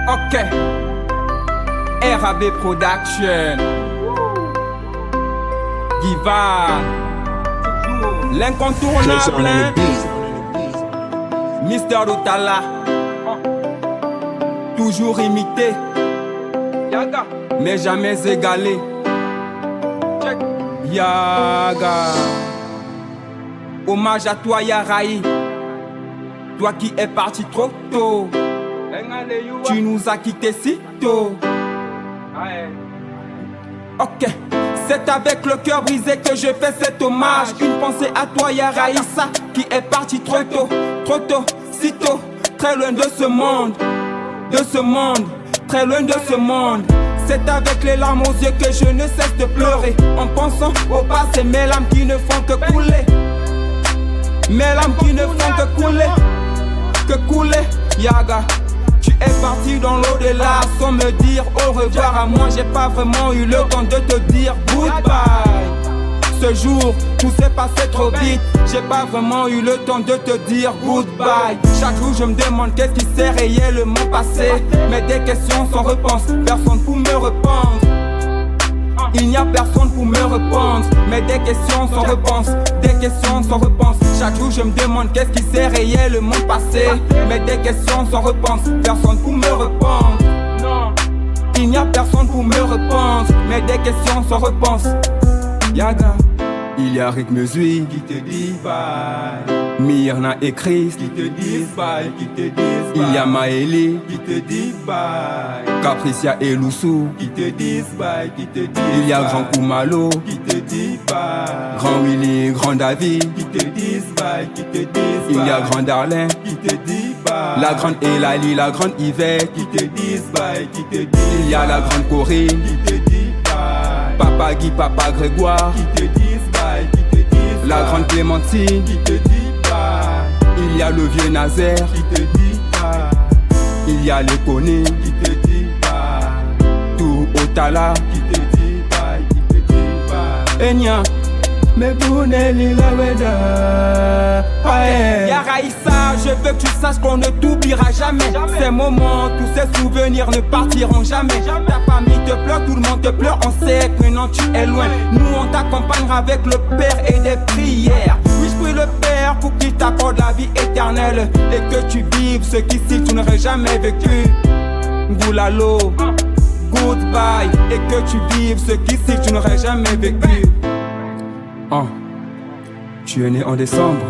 Ok. RAB Production. Givan. L'incontournable. Hein? Mister Lutala. Toujours imité. Yaga. Mais jamais égalé. Check. Yaga. Hommage à toi Yaraï. Toi qui es parti trop tôt. Tu nous as quittés si tôt. Ok, c'est avec le cœur brisé que je fais cet hommage. Une pensée à toi Yaraïssa, qui est parti trop tôt, si tôt. Très loin de ce monde, très loin de ce monde. C'est avec les larmes aux yeux que je ne cesse de pleurer. En pensant au passé, mes larmes qui ne font que couler. Mes larmes qui ne font que couler, Yaga. Tu es parti dans l'au-delà sans me dire au revoir à moi. J'ai pas vraiment eu le temps de te dire goodbye. Ce jour, tout s'est passé trop vite. J'ai pas vraiment eu le temps de te dire goodbye. Chaque jour je me demande qu'est-ce qui s'est réellement passé. Mais des questions sans réponse, personne pour me répondre. Il n'y a personne pour me répondre. Mais des questions sans réponse, des questions sans réponse. Chaque jour je me demande qu'est-ce qui s'est réellement passé. Mais des questions sans réponse, personne pour me répondre. Il n'y a personne pour me répondre. Mais des questions sans réponse. Yaga. Il y a Rick Mesui qui te dit bye. Myrna et Chris qui te disent bye, qui te disent bye. Il y a Maëlie qui te dit bye. Capricia et Loussou qui te disent bye, qui te disent bye. Il y a Grand Koumalo qui te dit bye. Grand Willy, Grand David qui te disent bye, qui te disent bye. Il y a Grand Darlin qui te dit bye. La grande Elali, la grande Yvette qui te disent bye, qui te disent. Il y a la grande Corinne qui te dit bye. Papa Guy, Papa Grégoire qui te disent bye, qui te disent. La grande Clémentine qui te dit bye. Il y a le vieux Nazaire qui te dit bye. Il y a les Koné qui te dit bye. Tout Otala qui te dit bye, qui te dit bye. Enya, mais Bouneli la weda. Yaraïssa, je veux que tu saches qu'on ne t'oubliera jamais. Ces moments, tous ces souvenirs ne partiront jamais. Ta famille te pleure, tout le monde te pleure. On sait que maintenant tu es loin. Nous on t'accompagnera avec le Père et des prières. Oui, je prie le Père pour qu'il t'accorde la vie éternelle. Et que tu vives ce qu'ici tu n'aurais jamais vécu. Goulalo, goodbye. Et que tu vives ce qu'ici tu n'aurais jamais vécu. Tu es né en décembre.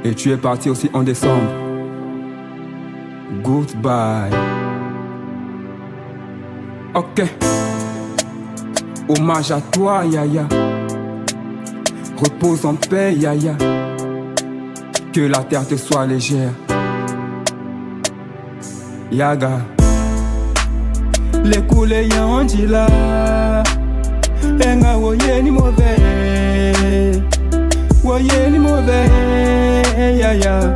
Et tu es parti aussi en décembre. Goodbye. Ok. Hommage à toi, Yaya. Repose en paix, Yaya. Que la terre te soit légère. Yaga. Les coulées yandila. Enga woye ni mauvais. Woye ni mauvais. Yaya.